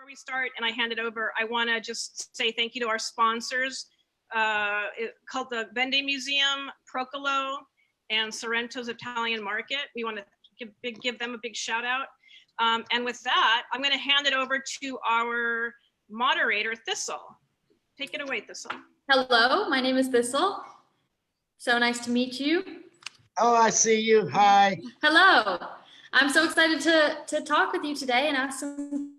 Before we start and I hand it over, I want to just say thank you to our sponsors, called the Vende Museum, Procolo, and Sorrento's Italian Market. We want to give them a big shout out. And with that, I'm going to hand it over to our moderator, Thistle. Take it away, Thistle. Hello, my name is Thistle. So nice to meet you. Oh, I see you. Hi. Hello. I'm so excited to talk with you today and ask some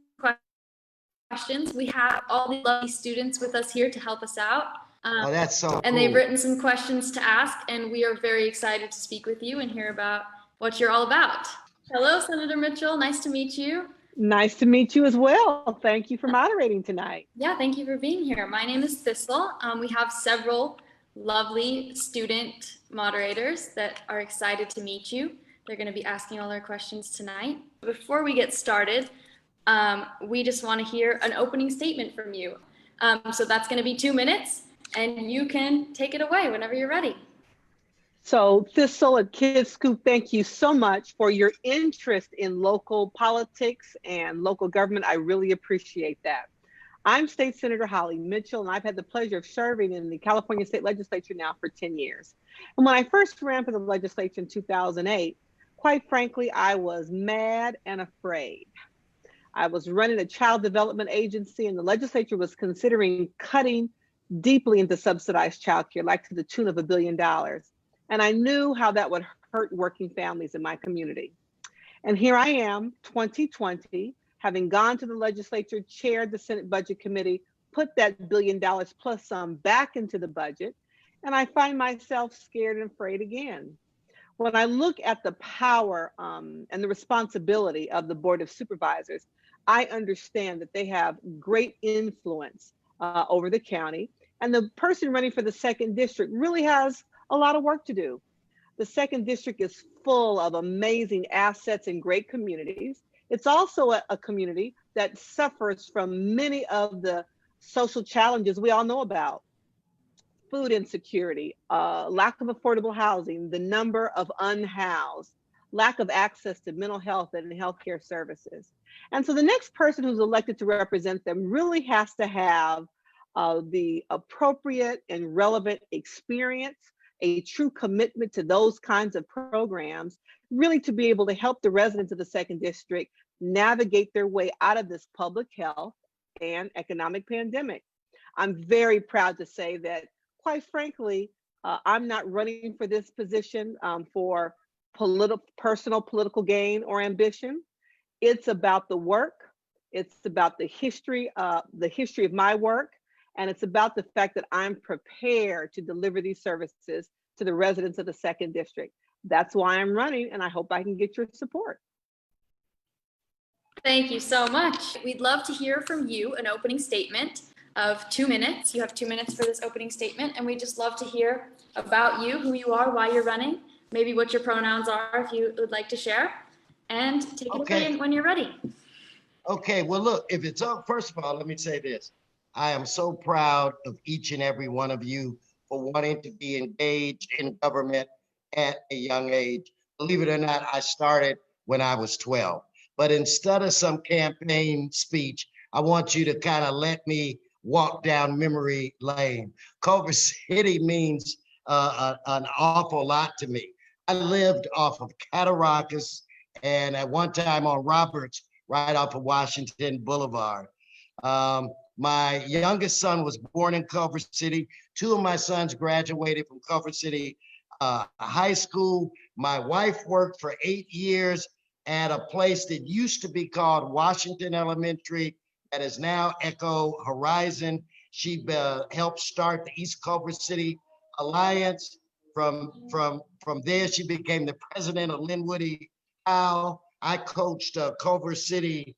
questions. We have all the lovely students with us here to help us out. Oh, that's so cool. And they've written some questions to ask, and we are very excited to speak with you and hear about what you're all about. Hello, Senator Mitchell. Nice to meet you. Nice to meet you as well. Thank you for moderating tonight. Yeah, thank you for being here. My name is Thistle. We have several lovely student moderators that are excited to meet you. They're going to be asking all our questions tonight. Before we get started, we just want to hear an opening statement from you. So that's going to be 2 minutes, and you can take it away whenever you're ready. So Thistle at KidScoop, thank you so much for your interest in local politics and local government. I really appreciate that. I'm State Senator Holly Mitchell, and I've had the pleasure of serving in the California State Legislature now for 10 years. And when I first ran for the legislature in 2008, quite frankly, I was mad and afraid. I was running a child development agency, and the legislature was considering cutting deeply into subsidized childcare, like to the tune of $1 billion. And I knew how that would hurt working families in my community. And here I am, 2020, having gone to the legislature, chaired the Senate Budget Committee, put that $1 billion plus some back into the budget, and I find myself scared and afraid again. When I look at the power and the responsibility of the Board of Supervisors, I understand that they have great influence over the county, and the person running for the 2nd District really has a lot of work to do. The 2nd District is full of amazing assets and great communities. It's also a community that suffers from many of the social challenges we all know about. Food insecurity, lack of affordable housing, the number of unhoused, lack of access to mental health and healthcare services. And so the next person who's elected to represent them really has to have the appropriate and relevant experience, a true commitment to those kinds of programs, really to be able to help the residents of the 2nd District navigate their way out of this public health and economic pandemic. I'm very proud to say that, quite frankly, I'm not running for this position for personal political gain or ambition. It's about the work. It's about the history of my work. And it's about the fact that I'm prepared to deliver these services to the residents of the 2nd District. That's why I'm running, and I hope I can get your support. Thank you so much. We'd love to hear from you an opening statement of 2 minutes. You have 2 minutes for this opening statement, and we'd just love to hear about you, who you are, why you're running, maybe what your pronouns are if you would like to share, and take it away when you're ready. Okay, well, look, if it's up, first of all, let me say this. I am so proud of each and every one of you for wanting to be engaged in government at a young age. Believe it or not, I started when I was 12. But instead of some campaign speech, I want you to kind of let me walk down memory lane. Culver City means an awful lot to me. I lived off of Cattaraugus and at one time on Roberts, right off of Washington Boulevard. My youngest son was born in Culver City. 2 of my sons graduated from Culver City High School. My wife worked for 8 years at a place that used to be called Washington Elementary, that is now Echo Horizon. She helped start the East Culver City Alliance. From there, she became the president of Linwood Howe. I coached Culver City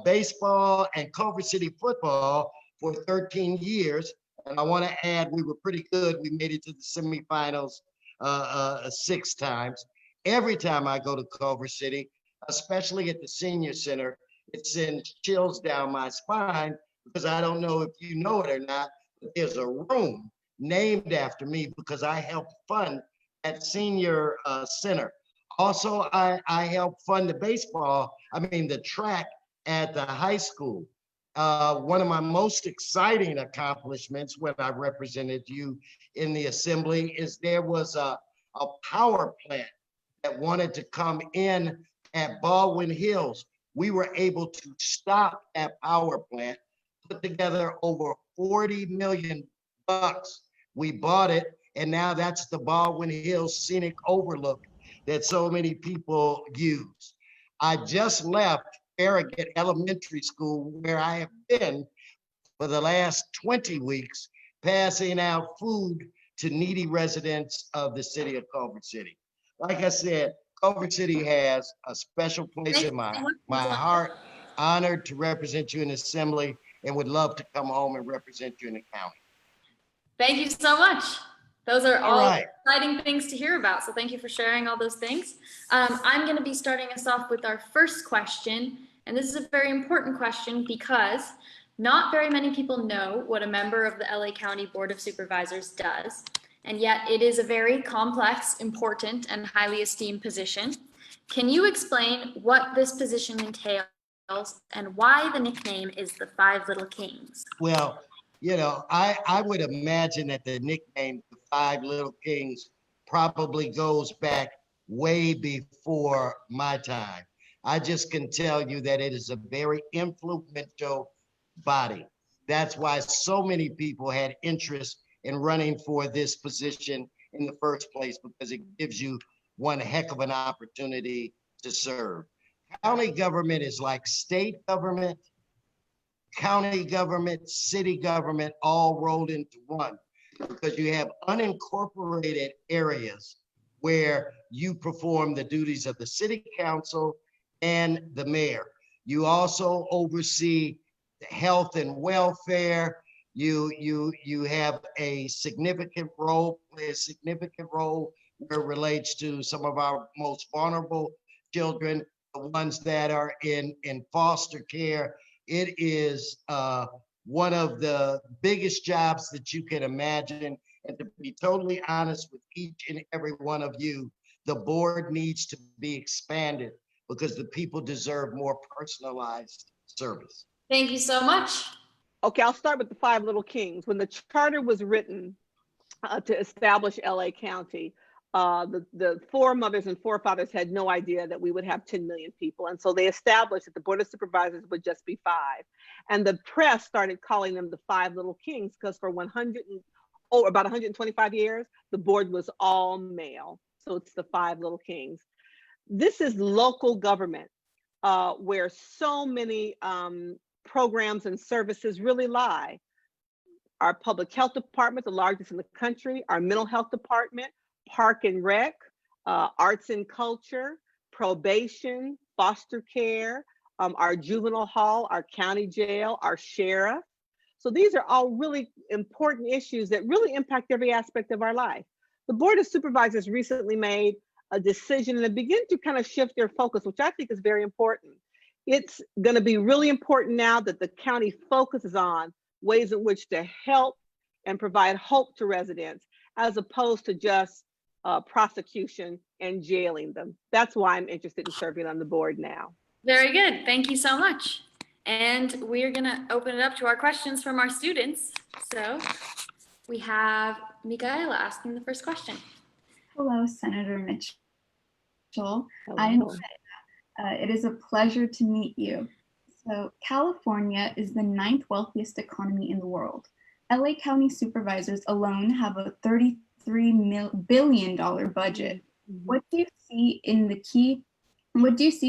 baseball and Culver City football for 13 years. And I want to add, we were pretty good. We made it to the semifinals 6 times. Every time I go to Culver City, especially at the senior center, it sends chills down my spine because I don't know if you know it or not, but there's a room named after me because I helped fund that senior center. Also, I helped fund the track at the high school. One of my most exciting accomplishments when I represented you in the assembly is there was a power plant that wanted to come in at Baldwin Hills. We were able to stop that power plant, put together over 40 million bucks. We bought it, and now that's the Baldwin Hills scenic overlook that so many people use. I just left Farragut Elementary School, where I have been for the last 20 weeks, passing out food to needy residents of the city of Culver City. Like I said, Culver City has a special place in my heart. Honored to represent you in the assembly and would love to come home and represent you in the county. Thank you so much. Those are all right. exciting things to hear about. So thank you for sharing all those things. I'm going to be starting us off with our first question. And this is a very important question because not very many people know what a member of the LA County Board of Supervisors does. And yet it is a very complex, important, and highly esteemed position. Can you explain what this position entails and why the nickname is the Five Little Kings? Well, you know, I would imagine that the nickname, the Five Little Kings, probably goes back way before my time. I just can tell you that it is a very influential body. That's why so many people had interest in running for this position in the first place, because it gives you one heck of an opportunity to serve. County government is like state government, county government, city government, all rolled into one, because you have unincorporated areas where you perform the duties of the city council and the mayor. You also oversee health and welfare. You have a significant role, play a significant role where it relates to some of our most vulnerable children, the ones that are in foster care. It is one of the biggest jobs that you can imagine. And to be totally honest with each and every one of you, the board needs to be expanded because the people deserve more personalized service. Thank you so much. Okay, I'll start with the Five Little Kings. When the charter was written to establish LA County, the foremothers and forefathers had no idea that we would have 10 million people. And so they established that the Board of Supervisors would just be 5. And the press started calling them the Five Little Kings because for about 125 years, the board was all male. So it's the Five Little Kings. This is local government where so many programs and services really lie. Our public health department, the largest in the country, our mental health department, park and rec, arts and culture, probation, foster care, our juvenile hall, our county jail, our sheriff. So these are all really important issues that really impact every aspect of our life. The Board of Supervisors recently made a decision and begin to kind of shift their focus, which I think is very important. It's going to be really important now that the county focuses on ways in which to help and provide hope to residents, as opposed to just prosecution and jailing them. That's why I'm interested in serving on the board now. Very good. Thank you so much. And we're going to open it up to our questions from our students. So we have Michaela asking the first question. Hello, Senator Mitchell. Hello. It is a pleasure to meet you. So California is the 9th wealthiest economy in the world. LA County supervisors alone have a $33 billion budget. What do you see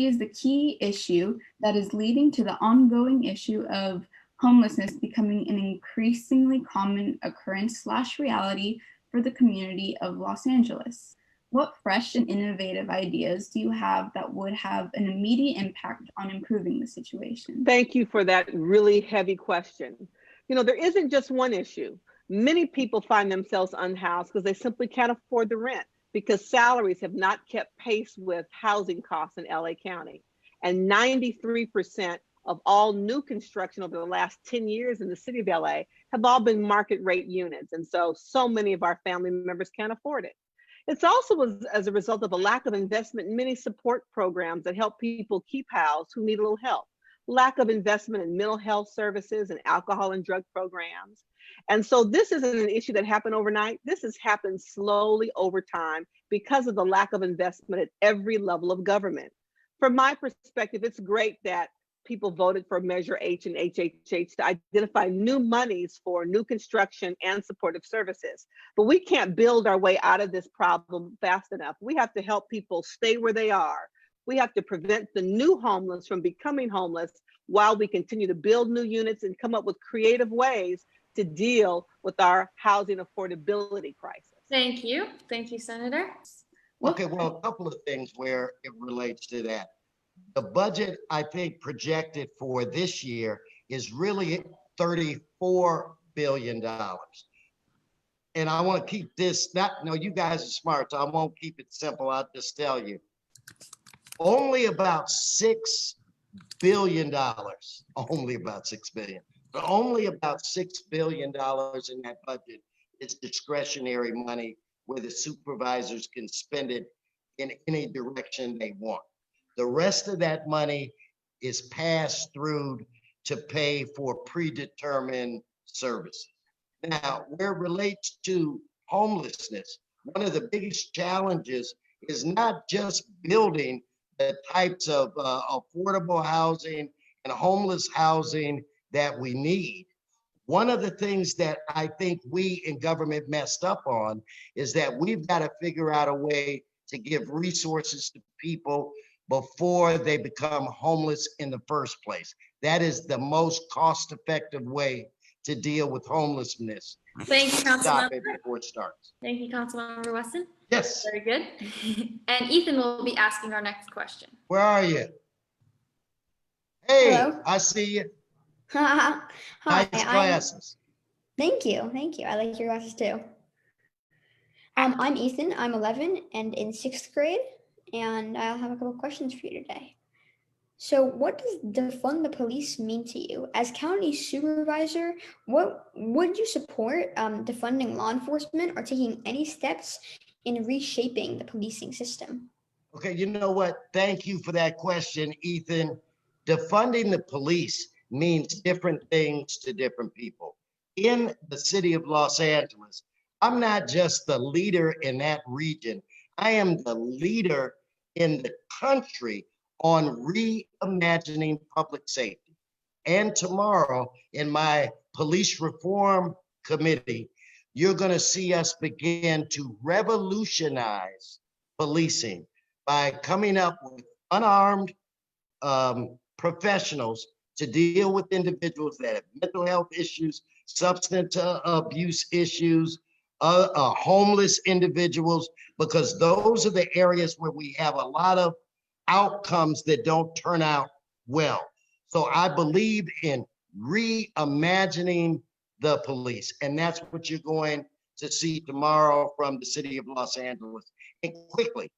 as the key issue that is leading to the ongoing issue of homelessness becoming an increasingly common occurrence / reality for the community of Los Angeles? What fresh and innovative ideas do you have that would have an immediate impact on improving the situation? Thank you for that really heavy question. You know, there isn't just one issue. Many people find themselves unhoused because they simply can't afford the rent, because salaries have not kept pace with housing costs in LA County. And 93% of all new construction over the last 10 years in the city of LA have all been market rate units. And so many of our family members can't afford it. It's also as a result of a lack of investment in many support programs that help people keep housed who need a little help, lack of investment in mental health services and alcohol and drug programs. And so this isn't an issue that happened overnight. This has happened slowly over time because of the lack of investment at every level of government. From my perspective, it's great that people voted for Measure H and HHH to identify new monies for new construction and supportive services. But we can't build our way out of this problem fast enough. We have to help people stay where they are. We have to prevent the new homeless from becoming homeless while we continue to build new units and come up with creative ways to deal with our housing affordability crisis. Thank you. Thank you, Senator. Okay, well, a couple of things where it relates to that. The budget, I think, projected for this year is really $34 billion. And I want to keep this, no, you guys are smart, so I won't keep it simple. I'll just tell you. Only about $6 billion, only about $6 billion, but only about $6 billion in that budget is discretionary money where the supervisors can spend it in any direction they want. The rest of that money is passed through to pay for predetermined services. Now, where it relates to homelessness, one of the biggest challenges is not just building the types of affordable housing and homeless housing that we need. One of the things that I think we in government messed up on is that we've got to figure out a way to give resources to people before they become homeless in the first place. That is the most cost-effective way to deal with homelessness. Thank you, Stop Councilmember. it before it starts. Thank you, Councilmember Wesson. Yes, Very good. And Ethan will be asking our next question. where are you? Hey, Hello. I see you. Hi, Nice glasses. thank you. Thank you. I like your glasses too. I'm Ethan. I'm 11 and in 6th grade, and I'll have a couple questions for you today. So, what does defund the police mean to you? As county supervisor, what would you support defunding law enforcement or taking any steps in reshaping the policing system? Okay, you know what? Thank you for that question, Ethan. Defunding the police means different things to different people. In the city of Los Angeles, I'm not just the leader in that region, I am the leader in the country on reimagining public safety. And tomorrow, in my police reform committee, you're going to see us begin to revolutionize policing by coming up with unarmed professionals to deal with individuals that have mental health issues, substance abuse issues, homeless individuals, because those are the areas where we have a lot of outcomes that don't turn out well. So I believe in reimagining the police, and that's what you're going to see tomorrow from the city of Los Angeles. And quickly,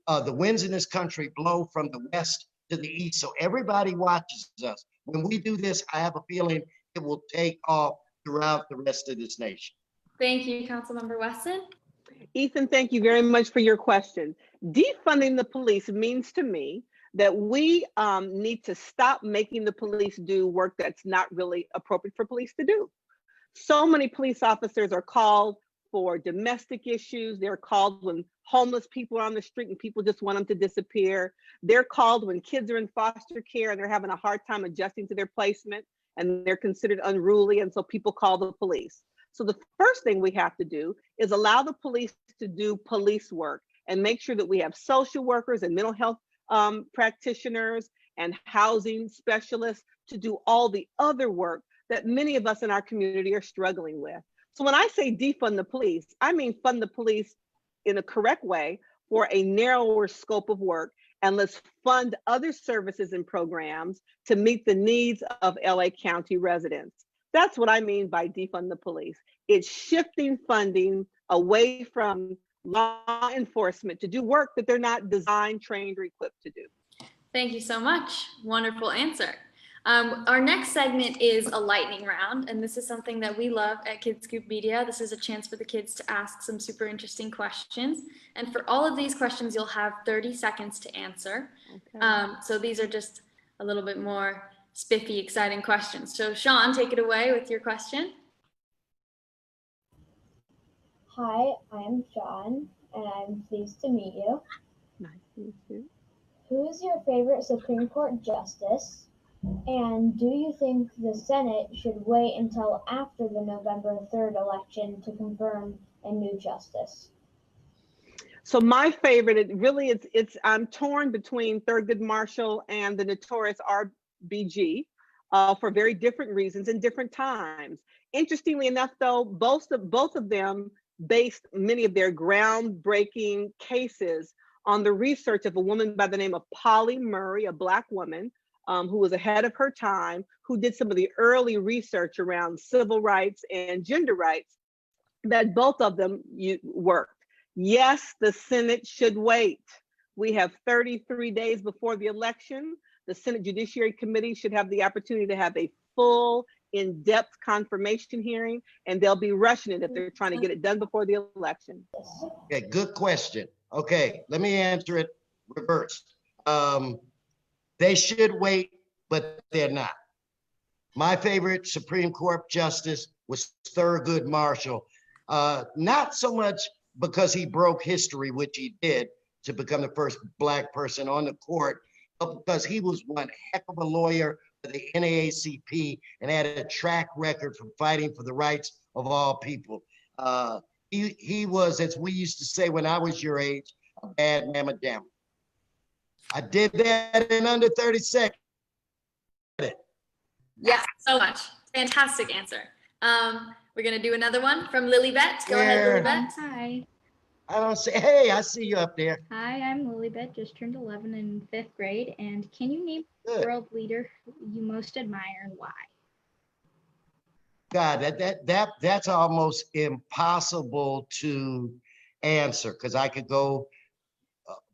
the winds in this country blow from the west to the east, so everybody watches us. When we do this, I have a feeling it will take off throughout the rest of this nation. Thank you, Councilmember Wesson. Ethan, thank you very much for your question. Defunding the police means to me that we need to stop making the police do work that's not really appropriate for police to do. So many police officers are called for domestic issues. They're called when homeless people are on the street and people just want them to disappear. They're called when kids are in foster care and they're having a hard time adjusting to their placement and they're considered unruly, and so people call the police. So the first thing we have to do is allow the police to do police work and make sure that we have social workers and mental health practitioners and housing specialists to do all the other work that many of us in our community are struggling with. So when I say defund the police, I mean fund the police in a correct way for a narrower scope of work, and let's fund other services and programs to meet the needs of LA County residents. That's what I mean by defund the police. It's shifting funding away from law enforcement to do work that they're not designed, trained, or equipped to do. Thank you so much. Wonderful answer. Our next segment is a lightning round, and this is something that we love at KidScoop Media. This is a chance for the kids to ask some super interesting questions. And for all of these questions, you'll have 30 seconds to answer. Okay. So these are just a little bit more spiffy, exciting questions. So Sean, take it away with your question. Hi, I'm Sean, and I'm pleased to meet you. Nice to meet you. Who is your favorite Supreme Court justice? And do you think the Senate should wait until after the November 3rd election to confirm a new justice? So my favorite, I'm torn between Thurgood Marshall and the notorious RBG for very different reasons and different times. Interestingly enough, though, both of them based many of their groundbreaking cases on the research of a woman by the name of Polly Murray, a Black woman who was ahead of her time, who did some of the early research around civil rights and gender rights that both of them worked. Yes, the Senate should wait. We have 33 days before the election. The Senate Judiciary Committee should have the opportunity to have a full, in-depth confirmation hearing, and they'll be rushing it if they're trying to get it done before the election. Okay, good question. Okay, let me answer it reversed. They should wait, but they're not. My favorite Supreme Court justice was Thurgood Marshall. Not so much because he broke history, which he did, to become the first Black person on the court, but because he was one heck of a lawyer for the NAACP and had a track record for fighting for the rights of all people. He was, as we used to say when I was your age, a bad mamma jamma. I did that in under 30 seconds. Yes, so much. Fantastic answer. We're gonna do another one from Lilybet. Go ahead, Lilybet. Hi. I don't say, hey, I see you up there. Hi, I'm Lilybet, just turned 11 in 5th grade. And can you name a Good. world leader you most admire and why? God, that's almost impossible to answer because I could go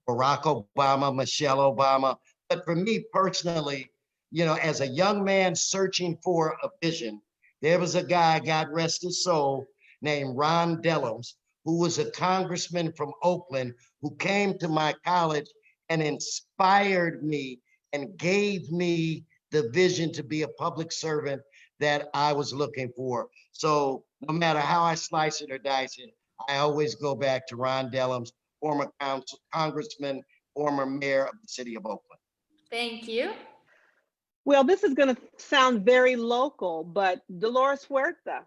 Barack Obama, Michelle Obama. But for me personally, you know, as a young man searching for a vision, there was a guy, God rest his soul, named Ron Dellums, who was a congressman from Oakland, who came to my college and inspired me and gave me the vision to be a public servant that I was looking for. So no matter how I slice it or dice it, I always go back to Ron Dellums, former congressman, former mayor of the city of Oakland. Thank you. Well, this is going to sound very local, but Dolores Huerta.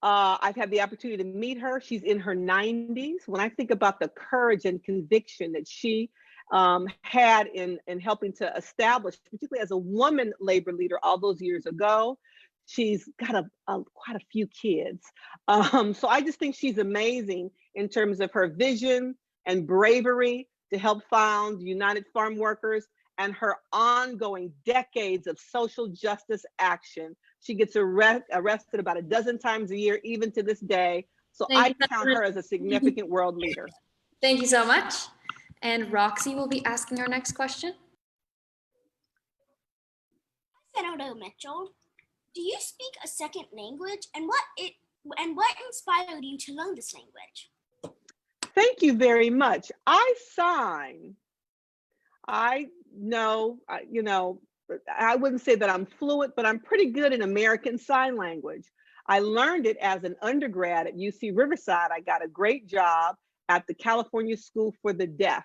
I've had the opportunity to meet her. She's in her 90s. When I think about the courage and conviction that she had in helping to establish, particularly as a woman labor leader all those years ago, she's got quite a few kids. So I just think she's amazing in terms of her vision and bravery to help found United Farm Workers and her ongoing decades of social justice action. She gets arrested about a dozen times a year, even to this day. So I count her as a significant world leader. Thank you so much. And Roxy will be asking our next question. Senator Mitchell, do you speak a second language, and what inspired you to learn this language? Thank you very much. I sign. I know, you know, I wouldn't say that I'm fluent, but I'm pretty good in American Sign Language. I learned it as an undergrad at UC Riverside. I got a great job at the California School for the Deaf.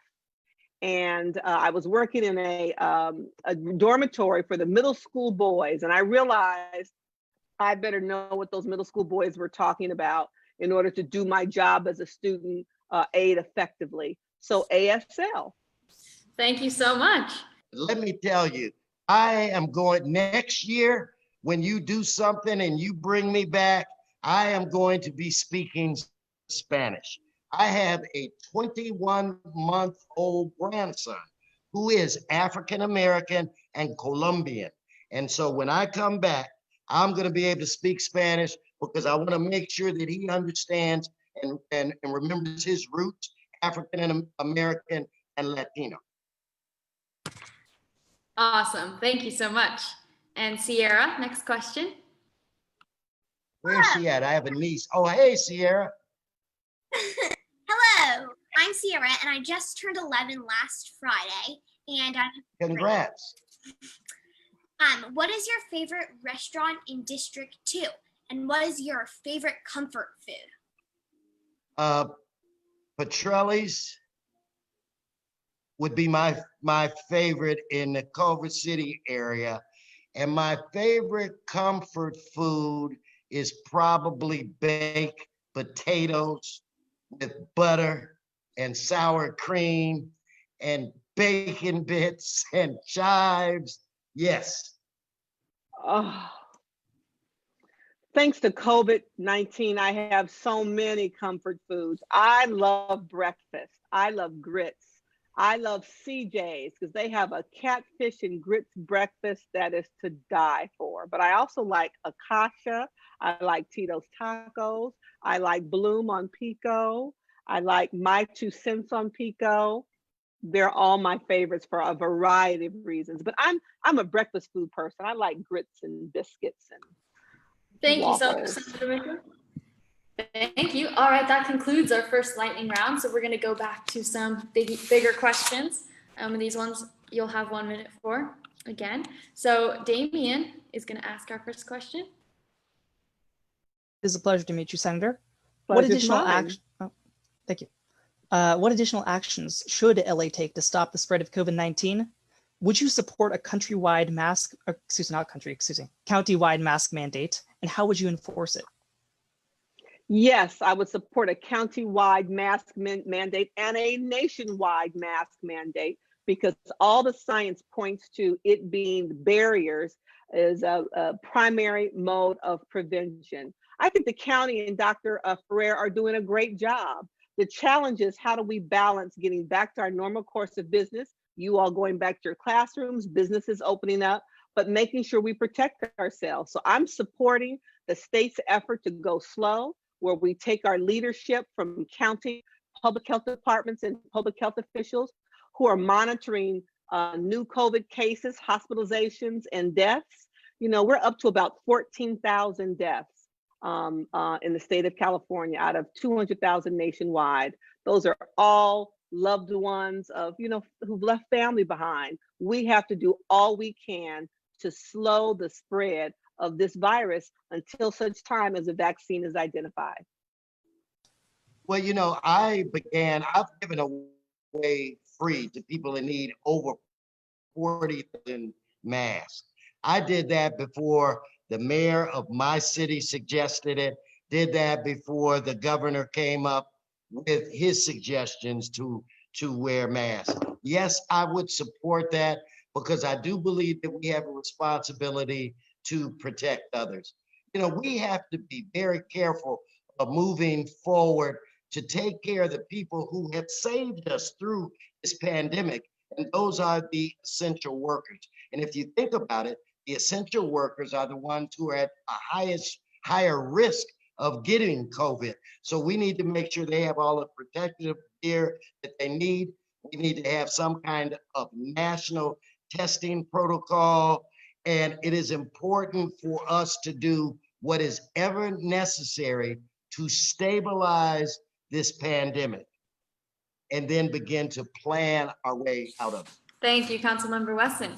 And I was working in a dormitory for the middle school boys. And I realized I better know what those middle school boys were talking about in order to do my job as a student aide effectively. So ASL. Thank you so much. Let me tell you, I am going next year when you do something and you bring me back, I am going to be speaking Spanish. I have a 21-month-old grandson who is African-American and Colombian. And so when I come back, I'm going to be able to speak Spanish because I want to make sure that he understands and remembers his roots, African-American and Latino. Awesome. Thank you so much. And Sierra, next question. Where's she at? I have a niece. Oh, hey, Sierra. Hello, I'm Sierra, and I just turned 11 last Friday. And Congrats. What is your favorite restaurant in District 2? And what is your favorite comfort food? Petrelli's would be my favorite in the Culver City area. And my favorite comfort food is probably baked potatoes with butter and sour cream and bacon bits and chives. Yes. Oh, thanks to COVID-19, I have so many comfort foods. I love breakfast. I love grits. I love CJ's because they have a catfish and grits breakfast that is to die for. But I also like Akasha. I like Tito's Tacos. I like Bloom on Pico. I like My 2 Cents on Pico. They're all my favorites for a variety of reasons. But I'm a breakfast food person. I like grits and biscuits and Thank you so much, waffles. Senator Wicker. Thank you. All right, that concludes our first lightning round. So we're going to go back to some bigger questions. And these ones you'll have 1 minute for again. So Damien is going to ask our first question. It is a pleasure to meet you, Senator. Pleasure's mine. Thank you. What additional actions should LA take to stop the spread of COVID-19? Would you support a county-wide mask mandate? And how would you enforce it? Yes, I would support a county-wide mask mandate and a nationwide mask mandate because all the science points to it being barriers is a primary mode of prevention. I think the county and Dr. Ferrer are doing a great job. The challenge is how do we balance getting back to our normal course of business, you all going back to your classrooms, businesses opening up, but making sure we protect ourselves. So I'm supporting the state's effort to go slow, where we take our leadership from county public health departments and public health officials who are monitoring new COVID cases, hospitalizations, and deaths. You know, we're up to about 14,000 deaths in the state of California out of 200,000 nationwide. Those are all loved ones of, you know, who've left family behind. We have to do all we can to slow the spread of this virus until such time as a vaccine is identified. Well, you know, I've given away free to people in need over 40,000 masks. I did that before the mayor of my city suggested it, did that before the governor came up with his suggestions to wear masks. Yes, I would support that because I do believe that we have a responsibility to protect others. You know, we have to be very careful of moving forward to take care of the people who have saved us through this pandemic, and those are the essential workers. And if you think about it, the essential workers are the ones who are at a higher risk of getting COVID. So we need to make sure they have all the protective gear that they need. We need to have some kind of national testing protocol. And it is important for us to do what is ever necessary to stabilize this pandemic and then begin to plan our way out of it. Thank you, Councilmember Wesson.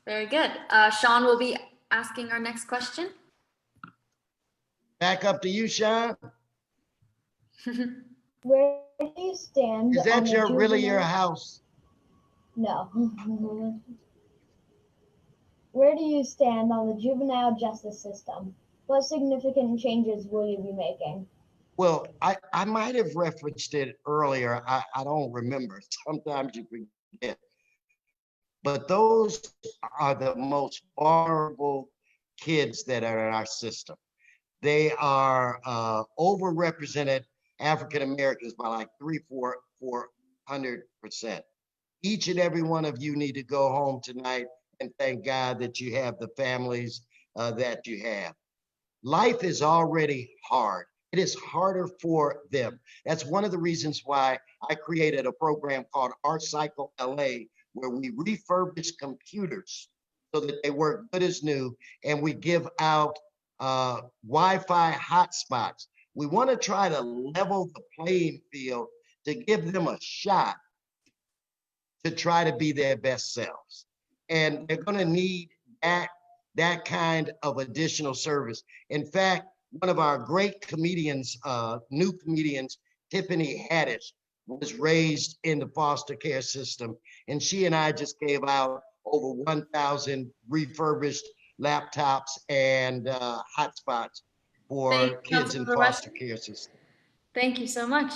Very good. Sean will be asking our next question. Back up to you, Sean. Where do you stand? Is that really your house? No. Where do you stand on the juvenile justice system? What significant changes will you be making? Well, I might have referenced it earlier. I don't remember. Sometimes you forget. But those are the most vulnerable kids that are in our system. They are overrepresented African Americans by like 400%. Each and every one of you need to go home tonight and thank God that you have the families that you have. Life is already hard. It is harder for them. That's one of the reasons why I created a program called Art Cycle LA, where we refurbish computers so that they work good as new, and we give out Wi-Fi hotspots. We want to try to level the playing field to give them a shot to try to be their best selves. And they're going to need that kind of additional service. In fact, one of our great comedians, new comedians, Tiffany Haddish, was raised in the foster care system, and she and I just gave out over 1,000 refurbished laptops and hotspots for kids in foster care system. Thank you so much.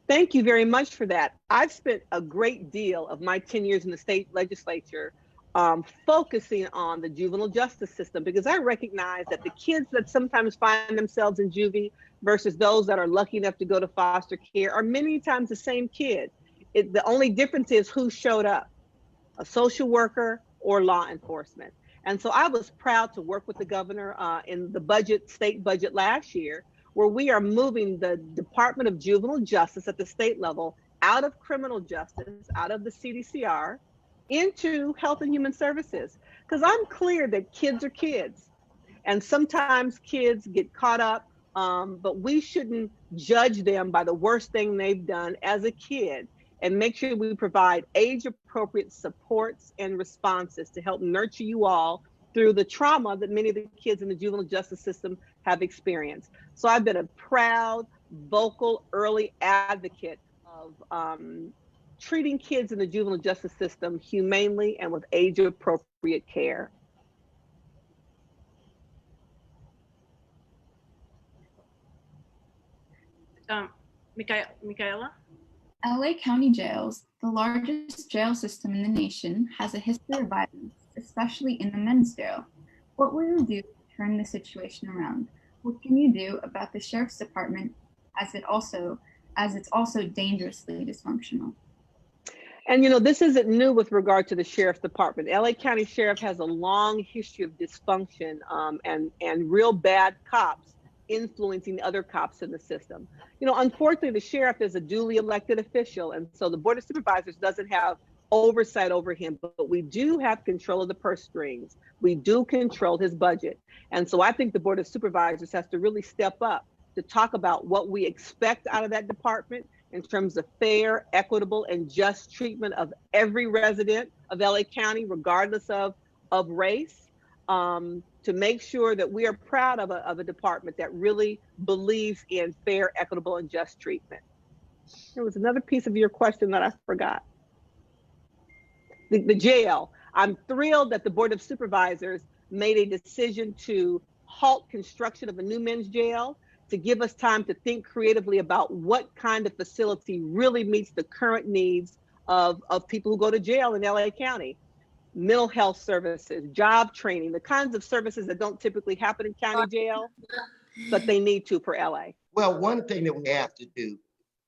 Thank you very much for that. I've spent a great deal of my 10 years in the state legislature focusing on the juvenile justice system, because I recognize that the kids that sometimes find themselves in juvie versus those that are lucky enough to go to foster care are many times the same kid. The only difference is who showed up, a social worker or law enforcement. And so I was proud to work with the governor in the state budget last year, where we are moving the Department of Juvenile Justice at the state level out of criminal justice, out of the CDCR, into Health and Human Services. Because I'm clear that kids are kids, and sometimes kids get caught up, but we shouldn't judge them by the worst thing they've done as a kid, and make sure we provide age-appropriate supports and responses to help nurture you all through the trauma that many of the kids in the juvenile justice system have experienced. So I've been a proud, vocal, early advocate of treating kids in the juvenile justice system humanely and with age-appropriate care. Michaela? LA County Jails, the largest jail system in the nation, has a history of violence, especially in the men's jail. What will you do to turn the situation around? What can you do about the sheriff's department as it's also dangerously dysfunctional? And you know, this isn't new with regard to the sheriff's department. LA County Sheriff has a long history of dysfunction and real bad cops influencing other cops in the system. You know, unfortunately, the sheriff is a duly elected official, and so the Board of Supervisors doesn't have oversight over him, but we do have control of the purse strings. We do control his budget. And so I think the Board of Supervisors has to really step up to talk about what we expect out of that department in terms of fair, equitable, and just treatment of every resident of LA County, regardless of race, to make sure that we are proud of a department that really believes in fair, equitable, and just treatment. There was another piece of your question that I forgot. The jail. I'm thrilled that the Board of Supervisors made a decision to halt construction of a new men's jail to give us time to think creatively about what kind of facility really meets the current needs of people who go to jail in LA County. Mental health services, job training, the kinds of services that don't typically happen in county jail, but they need to for LA. Well, one thing that we have to do,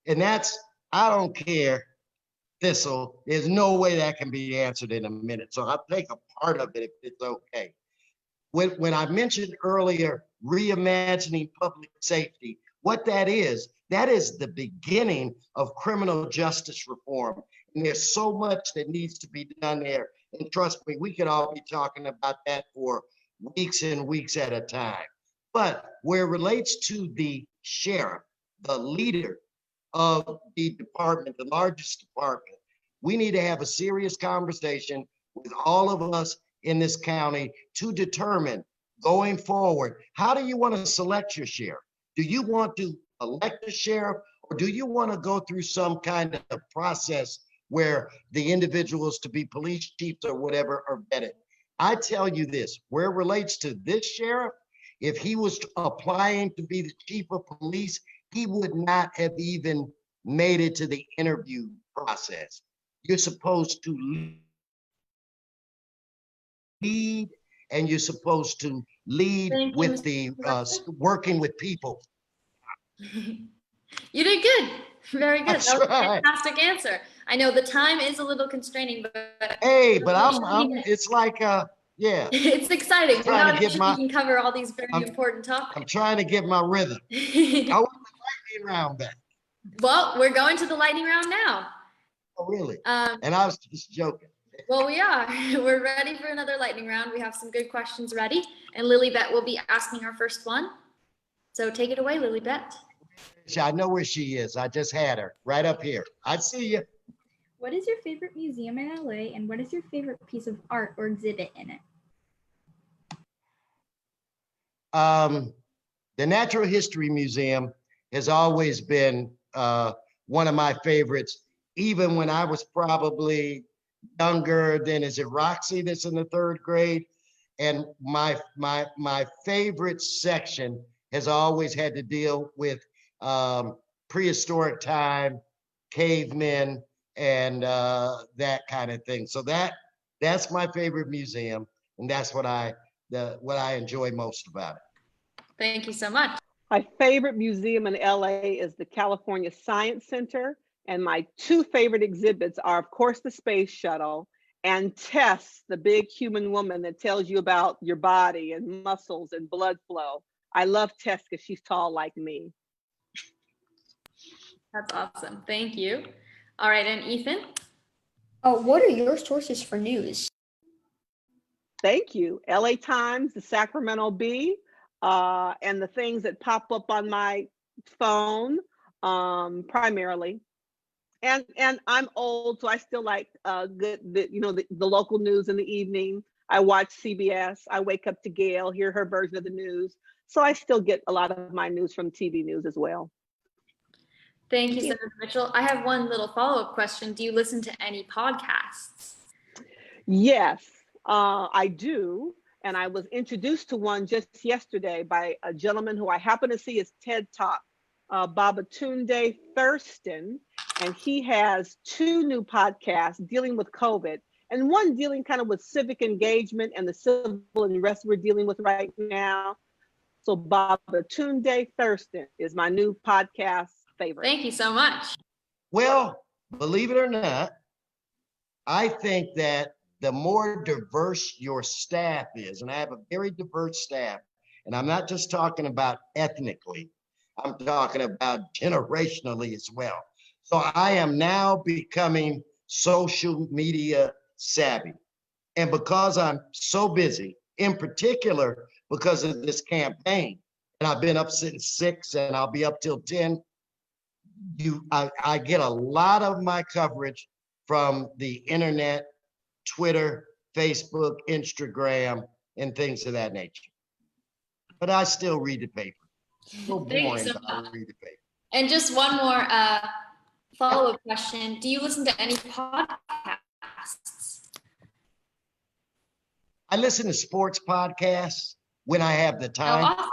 and that's, I don't care, Thistle, there's no way that can be answered in a minute. So I'll take a part of it if it's okay. When I mentioned earlier, reimagining public safety, what that is the beginning of criminal justice reform. And there's so much that needs to be done there. And trust me, we could all be talking about that for weeks and weeks at a time. But where it relates to the sheriff, the leader of the department, the largest department, we need to have a serious conversation with all of us in this county to determine going forward, how do you want to select your sheriff? Do you want to elect a sheriff, or do you want to go through some kind of process where the individuals to be police chiefs or whatever are vetted? I tell you this, where it relates to this sheriff, if he was applying to be the chief of police, he would not have even made it to the interview process. You're supposed to lead, and you're supposed to lead with the working with people. You did good. Very good. That's that was right. a fantastic answer. I know the time is a little constraining, but hey, but it's like yeah. It's exciting. We're not usually can cover all these very important topics. I'm trying to get my rhythm. I want the lightning round back. Well, we're going to the lightning round now. Oh, really? And I was just joking. Well, we are. We're ready for another lightning round. We have some good questions ready, and Lilybet will be asking our first one. So take it away, Lilybet. I know where she is. I just had her right up here. I see you. What is your favorite museum in LA, and what is your favorite piece of art or exhibit in it? The Natural History Museum has always been one of my favorites, even when I was probably younger than, is it Roxy that's in the third grade? And my favorite section has always had to deal with prehistoric time, cavemen, and that kind of thing. So that's my favorite museum, and that's what I enjoy most about it. Thank you so much. My favorite museum in LA is the California Science Center. And my two favorite exhibits are, of course, the Space Shuttle and Tess, the big human woman that tells you about your body and muscles and blood flow. I love Tess because she's tall like me. That's awesome. Thank you. All right, and Ethan? What are your sources for news? Thank you. LA Times, the Sacramento Bee, and the things that pop up on my phone, primarily. And I'm old, so I still like the local news in the evening. I watch CBS. I wake up to Gail, hear her version of the news. So I still get a lot of my news from TV news as well. Thank you, Senator Mitchell. I have one little follow-up question. Do you listen to any podcasts? Yes, I do. And I was introduced to one just yesterday by a gentleman who I happen to see his TED Talk, Babatunde Thurston. And he has two new podcasts dealing with COVID, and one dealing kind of with civic engagement and the civil unrest we're dealing with right now. So Babatunde Thurston is my new podcast favorite. Thank you so much. Well, believe it or not, I think that the more diverse your staff is, and I have a very diverse staff, and I'm not just talking about ethnically, I'm talking about generationally as well. So I am now becoming social media savvy. And because I'm so busy, in particular, because of this campaign, and I've been up since 6 and I'll be up till 10, I get a lot of my coverage from the internet, Twitter, Facebook, Instagram, and things of that nature. But I still read the paper. So boring, but I read the paper. And just one more follow-up question. Do you listen to any podcasts? I listen to sports podcasts when I have the time.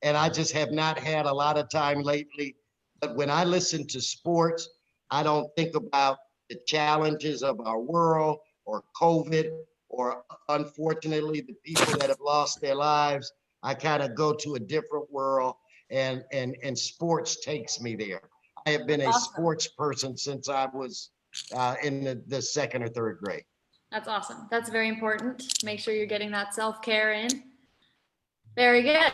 And I just have not had a lot of time lately. But when I listen to sports, I don't think about the challenges of our world or COVID or, unfortunately, the people that have lost their lives. I kind of go to a different world, and sports takes me there. I have been a sports person since I was in the second or third grade. That's awesome. That's very important. Make sure you're getting that self-care in. Very good.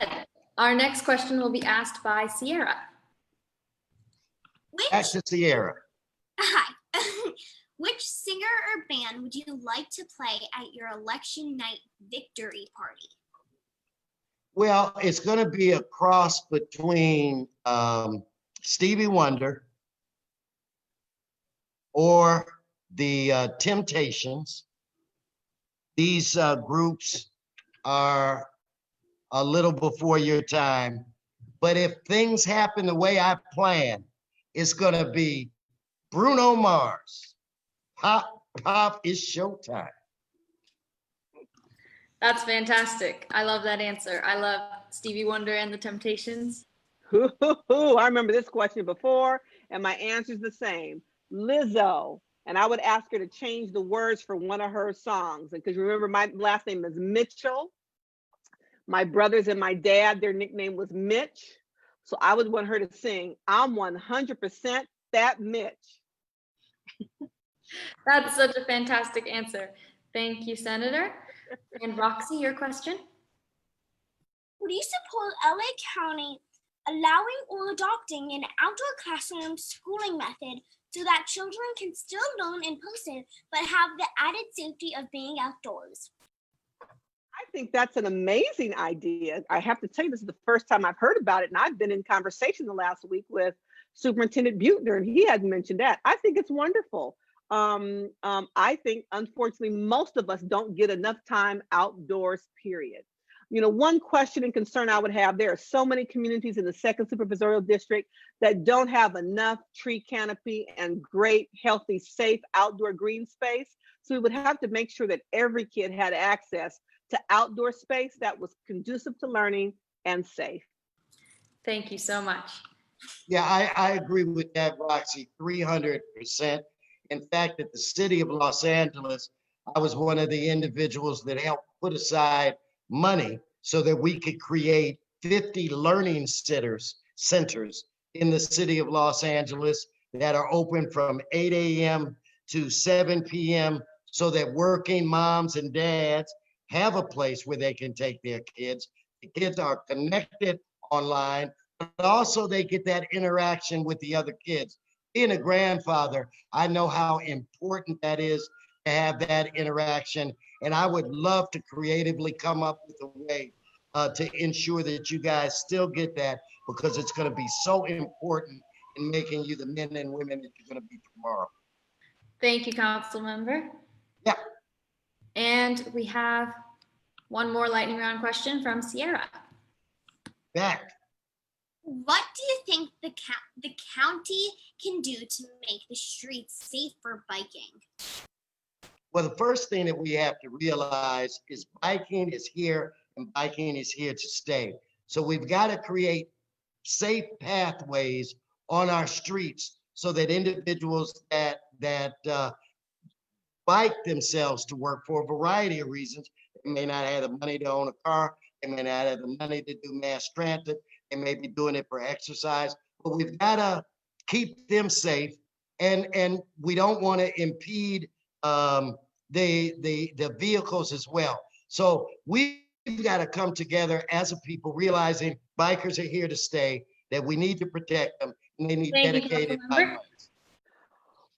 Our next question will be asked by Sierra. Back to Sierra. Hi. Which singer or band would you like to play at your election night victory party? Well, it's going to be a cross between Stevie Wonder or the Temptations. These groups are a little before your time, but if things happen the way I plan, it's going to be Bruno Mars. Pop is showtime. That's fantastic. I love that answer. I love Stevie Wonder and the Temptations. I remember this question before, and my answer is the same. Lizzo. And I would ask her to change the words for one of her songs. And because remember, my last name is Mitchell. My brothers and my dad, their nickname was Mitch. So I would want her to sing, I'm 100% that Mitch. That's such a fantastic answer. Thank you, Senator. And Roxy, your question? Would you support LA County allowing or adopting an outdoor classroom schooling method so that children can still learn in person but have the added safety of being outdoors? I think that's an amazing idea. I have to tell you, this is the first time I've heard about it, and I've been in conversation the last week with Superintendent Buechner, and he hadn't mentioned that. I think it's wonderful. I think, unfortunately, most of us don't get enough time outdoors, period. One question and concern I would have, there are so many communities in the second supervisorial district that don't have enough tree canopy and great, healthy, safe outdoor green space. So we would have to make sure that every kid had access to outdoor space that was conducive to learning and safe. Thank you so much. Yeah, I agree with that, Roxy, 300%. In fact, at the city of Los Angeles, I was one of the individuals that helped put aside money so that we could create 50 learning centers in the city of Los Angeles that are open from 8 a.m. to 7 p.m. so that working moms and dads have a place where they can take their kids. The kids are connected online, but also they get that interaction with the other kids. Being a grandfather, I know how important that is to have that interaction. And I would love to creatively come up with a way to ensure that you guys still get that, because it's going to be so important in making you the men and women that you're going to be tomorrow. Thank you, Council Member. Yeah. And we have one more lightning round question from Sierra. Back. What do you think the county can do to make the streets safe for biking? Well, the first thing that we have to realize is biking is here and biking is here to stay. So we've got to create safe pathways on our streets so that individuals that bike themselves to work for a variety of reasons, they may not have the money to own a car, they may not have the money to do mass transit, they may be doing it for exercise, but we've got to keep them safe, and we don't want to impede the vehicles as well. So we've got to come together as a people, realizing bikers are here to stay, that we need to protect them, and they need dedicated bike lanes.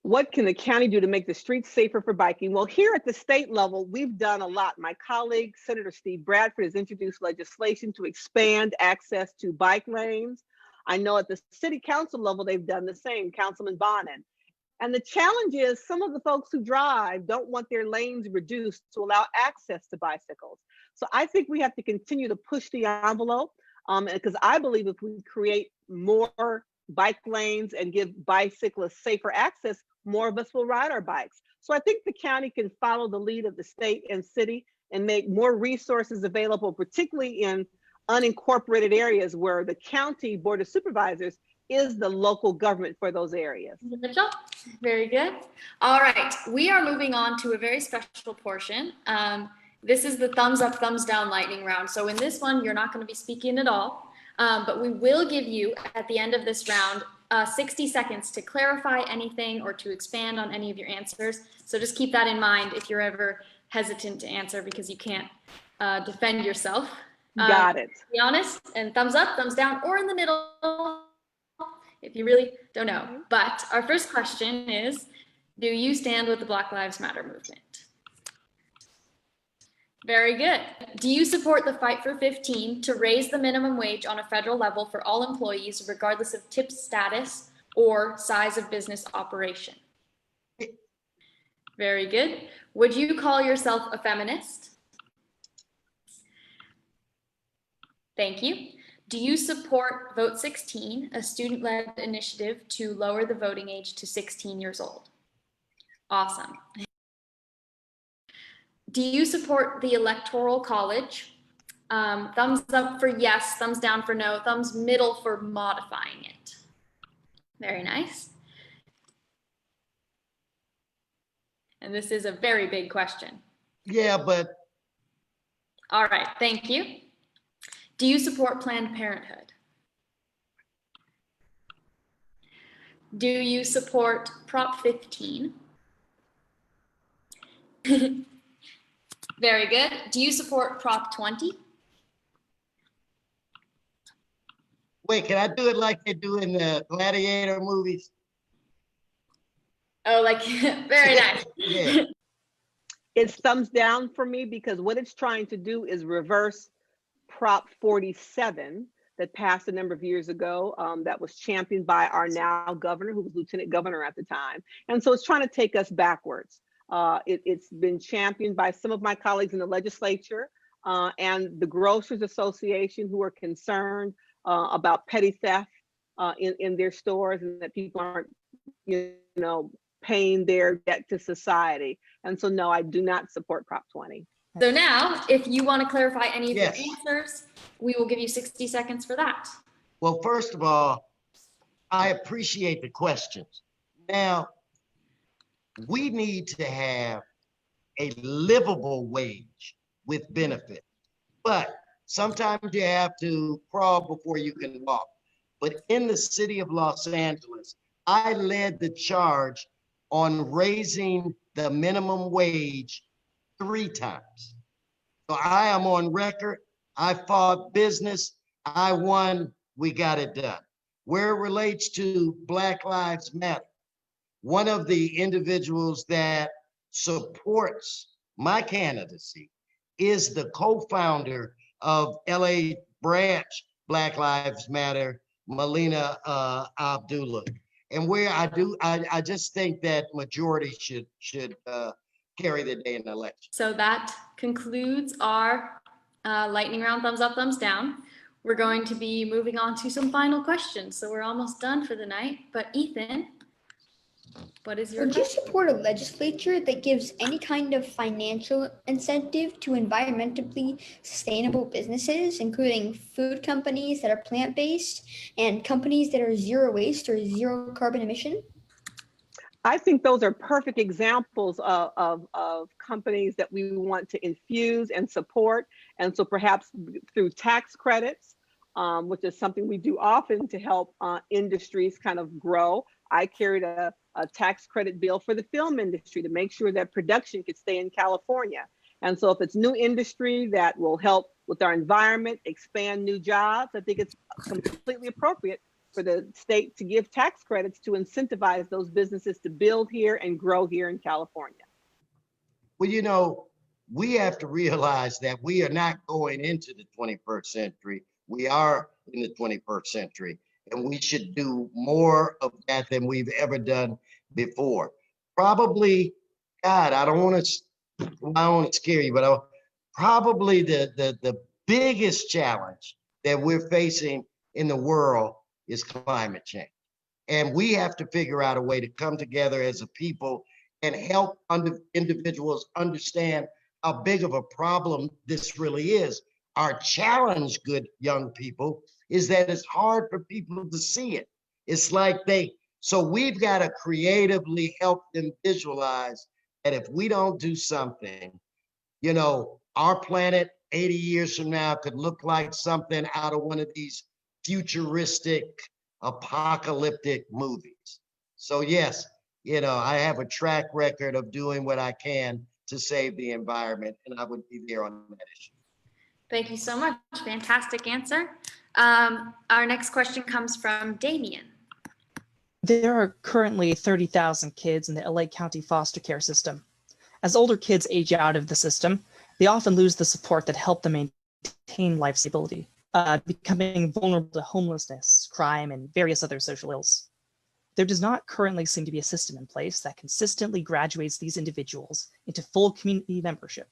What can the county do to make the streets safer for biking? Well, here at the state level, we've done a lot. My colleague, Senator Steve Bradford, has introduced legislation to expand access to bike lanes. I know at the city council level, they've done the same, Councilman Bonin. And the challenge is some of the folks who drive don't want their lanes reduced to allow access to bicycles. So I think we have to continue to push the envelope, because I believe if we create more bike lanes and give bicyclists safer access, more of us will ride our bikes. So I think the county can follow the lead of the state and city and make more resources available, particularly in unincorporated areas where the county board of supervisors is the local government for those areas. Mitchell, very good. All right, we are moving on to a very special portion. This is the thumbs up, thumbs down lightning round. So in this one, you're not going to be speaking at all, but we will give you at the end of this round 60 seconds to clarify anything or to expand on any of your answers. So just keep that in mind if you're ever hesitant to answer because you can't defend yourself. Got it. Be honest, and thumbs up, thumbs down, or in the middle if you really don't know. But our first question is, do you stand with the Black Lives Matter movement? Very good. Do you support the Fight for 15 to raise the minimum wage on a federal level for all employees, regardless of tip status or size of business operation? Very good. Would you call yourself a feminist? Thank you. Do you support Vote 16, a student-led initiative to lower the voting age to 16 years old? Awesome. Do you support the Electoral College? Thumbs up for yes, thumbs down for no, thumbs middle for modifying it. Very nice. And this is a very big question. Yeah, but. All right, thank you. Do you support Planned Parenthood? Do you support Prop 15? Very good. Do you support Prop 20? Wait, can I do it like they do in the Gladiator movies? Oh, like, very nice. Yeah. It's thumbs down for me because what it's trying to do is reverse Prop 47, that passed a number of years ago that was championed by our now governor, who was lieutenant governor at the time. And so it's trying to take us backwards. It's been championed by some of my colleagues in the legislature and the Grocers Association, who are concerned about petty theft in their stores, and that people aren't, paying their debt to society. And so, no, I do not support Prop 20. So now, if you want to clarify any of Yes. your answers, we will give you 60 seconds for that. Well, first of all, I appreciate the questions. Now, we need to have a livable wage with benefits, but sometimes you have to crawl before you can walk. But in the city of Los Angeles, I led the charge on raising the minimum wage 3 times. So I am on record. I fought business. I won. We got it done. Where it relates to Black Lives Matter, one of the individuals that supports my candidacy is the co-founder of LA branch Black Lives Matter, Melina Abdullah. And where I just think that majority should carry the day in the election. So that concludes our lightning round, thumbs up, thumbs down. We're going to be moving on to some final questions. So we're almost done for the night. But Ethan, what is your Would you question? support a legislature that gives any kind of financial incentive to environmentally sustainable businesses, including food companies that are plant-based and companies that are zero waste or zero carbon emission? I think those are perfect examples of companies that we want to infuse and support. And so perhaps through tax credits, which is something we do often to help industries kind of grow. I carried a tax credit bill for the film industry to make sure that production could stay in California. And so if it's new industry that will help with our environment, expand new jobs, I think it's completely appropriate for the state to give tax credits to incentivize those businesses to build here and grow here in California. Well, we have to realize that we are not going into the 21st century. We are in the 21st century, and we should do more of that than we've ever done before. Probably, God, I don't want to scare you, but probably the biggest challenge that we're facing in the world is climate change. And we have to figure out a way to come together as a people and help individuals understand how big of a problem this really is. Our challenge, good young people, is that it's hard for people to see it. It's like so we've got to creatively help them visualize that if we don't do something, our planet 80 years from now could look like something out of one of these futuristic, apocalyptic movies. So yes, I have a track record of doing what I can to save the environment, and I would be there on that issue. Thank you so much. Fantastic answer. Our next question comes from Damien. There are currently 30,000 kids in the LA County foster care system. As older kids age out of the system, they often lose the support that helped them maintain life stability, becoming vulnerable to homelessness, crime, and various other social ills. There does not currently seem to be a system in place that consistently graduates these individuals into full community membership,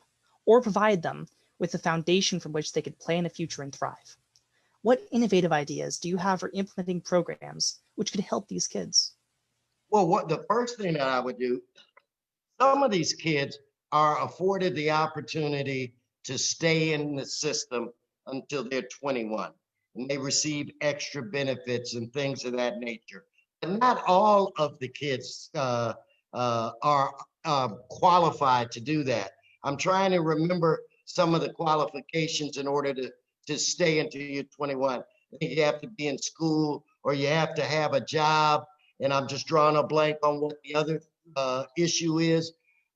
or provide them with a foundation from which they could plan a future and thrive. What innovative ideas do you have for implementing programs which could help these kids? Well, the first thing that I would do, some of these kids are afforded the opportunity to stay in the system until they're 21, and they receive extra benefits and things of that nature. But not all of the kids are qualified to do that. I'm trying to remember some of the qualifications in order to stay until you're 21. I think you have to be in school, or you have to have a job, and I'm just drawing a blank on what the other issue is.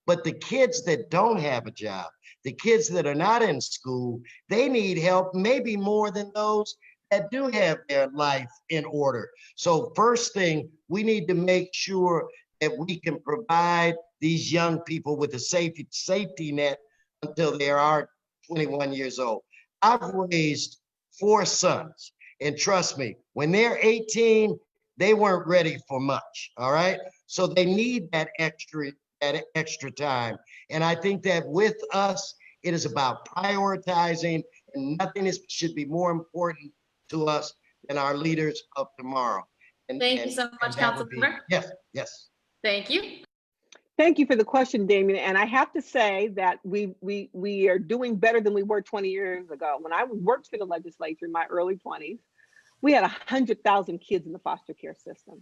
But the kids that don't have a job, the kids that are not in school, they need help maybe more than those that do have their life in order. So first thing, we need to make sure that we can provide these young people with a safety net until they are 21 years old. I've raised 4 sons, And trust me, when they're 18, they weren't ready for much, all right? So they need that extra time. And I think that with us, it is about prioritizing, and nothing should be more important to us than our leaders of tomorrow. Thank you so much, Councilmember. Yes, yes. Thank you. Thank you for the question, Damien. And I have to say that we are doing better than we were 20 years ago. When I worked for the legislature in my early 20s, we had 100,000 kids in the foster care system,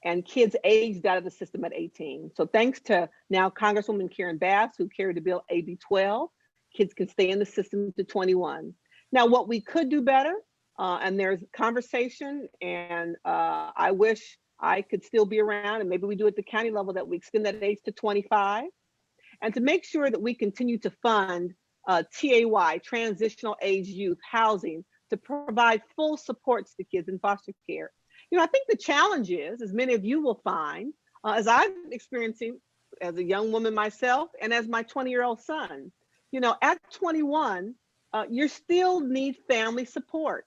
and kids aged out of the system at 18. So thanks to now Congresswoman Karen Bass, who carried the bill AB 12, kids can stay in the system to 21. Now, what we could do better, and there's conversation, and I wish I could still be around, and maybe we do at the county level that we extend that age to 25, and to make sure that we continue to fund TAY, transitional age youth housing, to provide full supports to kids in foster care. You know, I think the challenge is, as many of you will find, as I'm experiencing as a young woman myself and as my 20-year-old son, you know, at 21, you still need family support.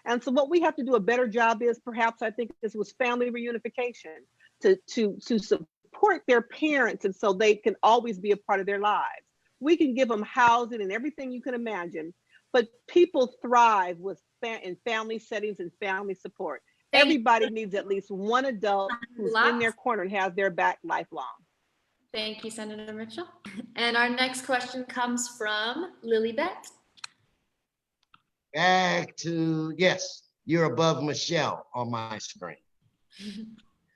And so what we have to do a better job is, perhaps I think this was family reunification, to support their parents, and so they can always be a part of their lives. We can give them housing and everything you can imagine, but people thrive in family settings and family support. Everybody needs at least one adult who's in their corner and has their back lifelong. Thank you, Senator Mitchell. And our next question comes from Lilybeth. Back to, yes, you're above Michelle on my screen.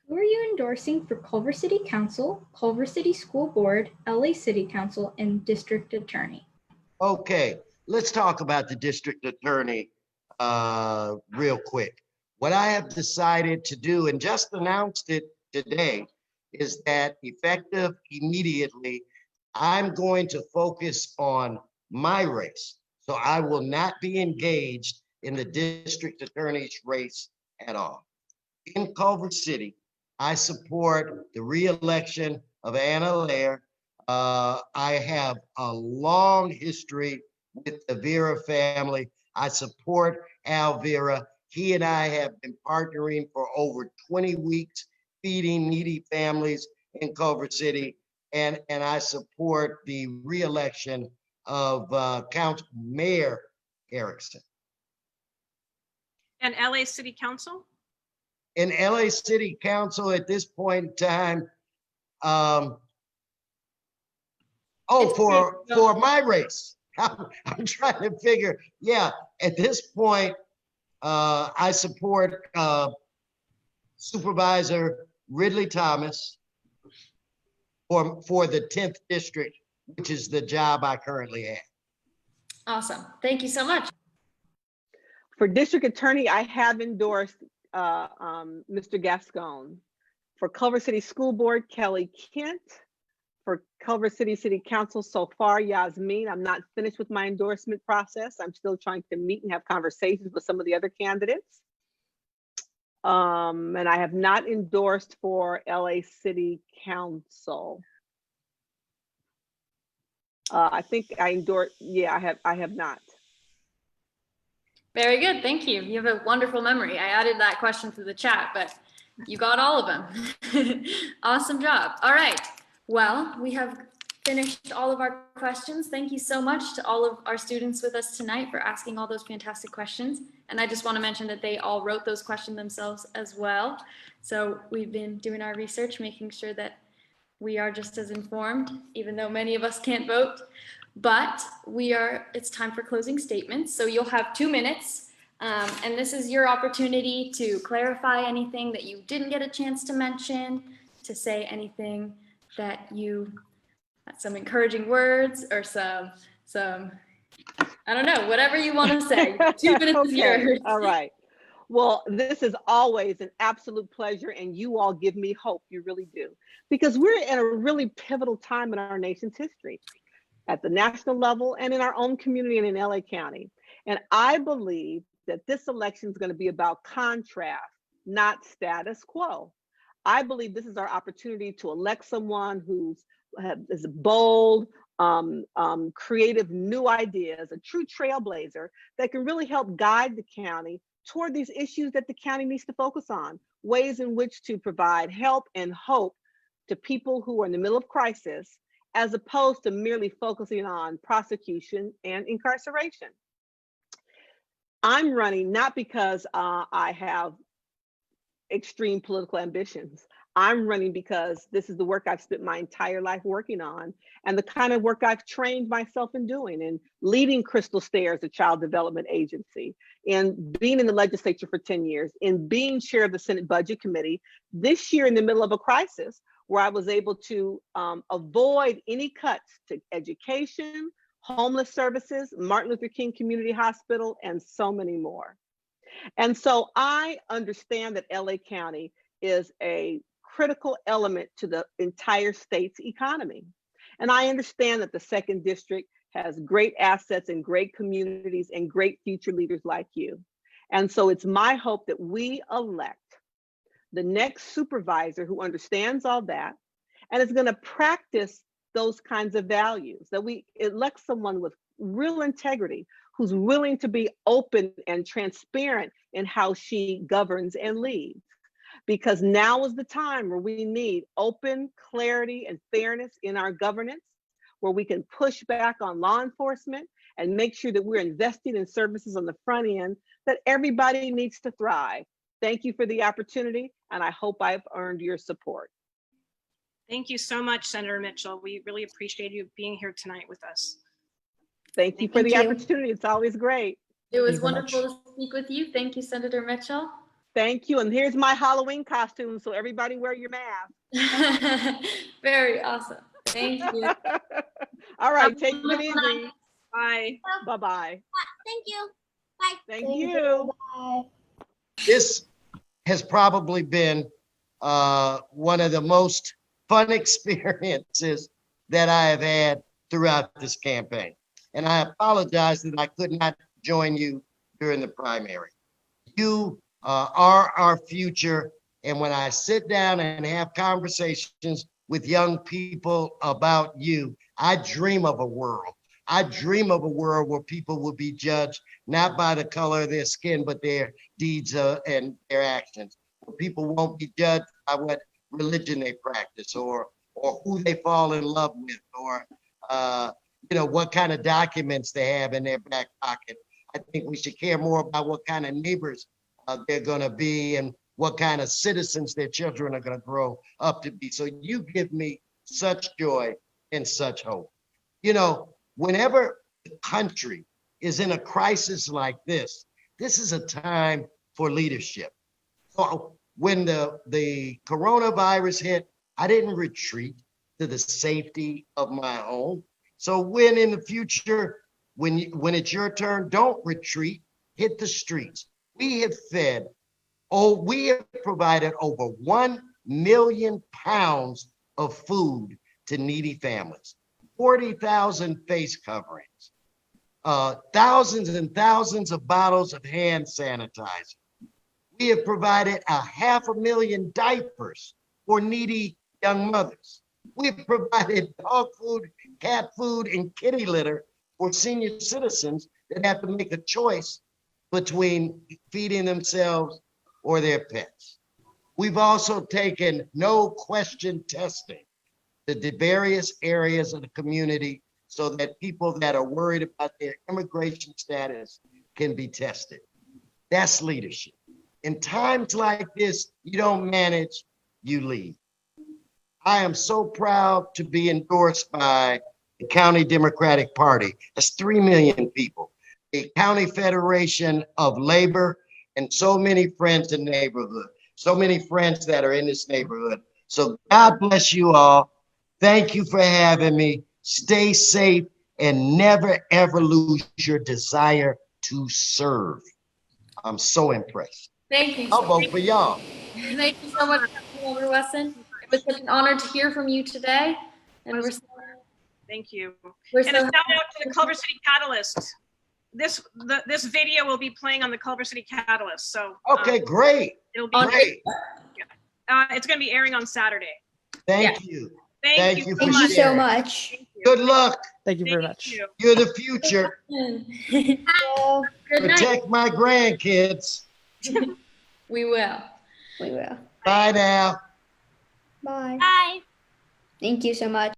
Who are you endorsing for Culver City Council, Culver City School Board, LA City Council, and District Attorney? Okay, let's talk about the district attorney real quick. What I have decided to do, and just announced it today, is that effective immediately, I'm going to focus on my race. So I will not be engaged in the district attorney's race at all. In Culver City, I support the re-election of Anna Lair. I have a long history with the Vera family. I support Al Vera. He and I have been partnering for over 20 weeks, feeding needy families in Culver City. And I support the re-election of Mayor Erickson. And LA City Council? In LA City Council at this point in time, for my race, I'm trying to figure, yeah, at this point, I support Supervisor Ridley Thomas for the 10th district, which is the job I currently have. Awesome. Thank you so much. For district attorney, I have endorsed Mr. Gascon. For Culver City School Board, Kelly Kent. For Culver City City Council, so far, Yasmin. I'm not finished with my endorsement process. I'm still trying to meet and have conversations with some of the other candidates. And I have not endorsed for LA City Council. I think I endorsed, yeah, I have not. Very good, thank you. You have a wonderful memory. I added that question to the chat, but you got all of them. Awesome job. All right, well, we have finished all of our questions. Thank you so much to all of our students with us tonight for asking all those fantastic questions. And I just want to mention that they all wrote those questions themselves as well. So we've been doing our research, making sure that we are just as informed, even though many of us can't vote. But it's time for closing statements. So you'll have 2 minutes. And this is your opportunity to clarify anything that you didn't get a chance to mention, to say anything that some encouraging words or some, I don't know, whatever you want to say. 2 minutes is yours. All right. Well, this is always an absolute pleasure, and you all give me hope. You really do. Because we're in a really pivotal time in our nation's history, at the national level and in our own community and in LA County. And I believe that this election is going to be about contrast, not status quo. I believe this is our opportunity to elect someone who is bold, creative new ideas, a true trailblazer that can really help guide the county toward these issues that the county needs to focus on, ways in which to provide help and hope to people who are in the middle of crisis, as opposed to merely focusing on prosecution and incarceration. I'm running not because I have extreme political ambitions. I'm running because this is the work I've spent my entire life working on, and the kind of work I've trained myself in doing, and leading Crystal Stairs, a child development agency, and being in the legislature for 10 years, and being chair of the Senate Budget Committee this year in the middle of a crisis where I was able to avoid any cuts to education, homeless services, Martin Luther King Community Hospital, and so many more. And so I understand that LA County is a critical element to the entire state's economy. And I understand that the second district has great assets and great communities and great future leaders like you. And so it's my hope that we elect the next supervisor who understands all that and is going to practice those kinds of values, that we elect someone with real integrity, who's willing to be open and transparent in how she governs and leads. Because now is the time where we need open clarity and fairness in our governance, where we can push back on law enforcement and make sure that we're investing in services on the front end that everybody needs to thrive. Thank you for the opportunity, and I hope I've earned your support. Thank you so much, Senator Mitchell. We really appreciate you being here tonight with us. Thank you for the opportunity. It's always great. It was wonderful to speak with you. Thank you, Senator Mitchell. Thank you. And here's my Halloween costume, so everybody wear your mask. Very awesome. Thank you. All right, take it easy. Bye. Bye-bye. Thank you. Bye. Thank you. Bye. This has probably been one of the most fun experiences that I have had throughout this campaign. And I apologize that I could not join you during the primary. You are our future. And when I sit down and have conversations with young people about you, I dream of a world. I dream of a world where people will be judged not by the color of their skin, but their deeds and their actions. Where people won't be judged by what religion they practice, or who they fall in love with, or what kind of documents they have in their back pocket. I think we should care more about what kind of neighbors they're going to be and what kind of citizens their children are going to grow up to be. So you give me such joy and such hope. Whenever the country is in a crisis like this, this is a time for leadership. So when the coronavirus hit, I didn't retreat to the safety of my home. So when in the future, when it's your turn, don't retreat, hit the streets. We have provided over 1 million pounds of food to needy families, 40,000 face coverings, thousands and thousands of bottles of hand sanitizer. We have provided 500,000 diapers for needy young mothers. We've provided dog food, cat food, and kitty litter for senior citizens that have to make a choice between feeding themselves or their pets. We've also taken no question testing to the various areas of the community so that people that are worried about their immigration status can be tested. That's leadership. In times like this, you don't manage, you lead. I am so proud to be endorsed by the County Democratic Party. That's 3 million people. The County Federation of Labor, and so many friends in the neighborhood, so many friends that are in this neighborhood. So God bless you all. Thank you for having me. Stay safe and never, ever lose your desire to serve. I'm so impressed. Thank you. I'll vote for y'all. Thank you so much, Councilmember Wesson. It was such an honor to hear from you today. And Thank you. We're And so a shout out to the Culver City Catalyst. This video will be playing on the Culver City Catalyst. So okay, great. It'll be great. It's going to be airing on Saturday. Thank you. Thank you for Thank you so sharing. much. Thank you. Good luck. Thank you very Thank much. you. You're the future. Good night. Protect my grandkids. We will. We will. Bye now. Bye. Bye. Thank you so much.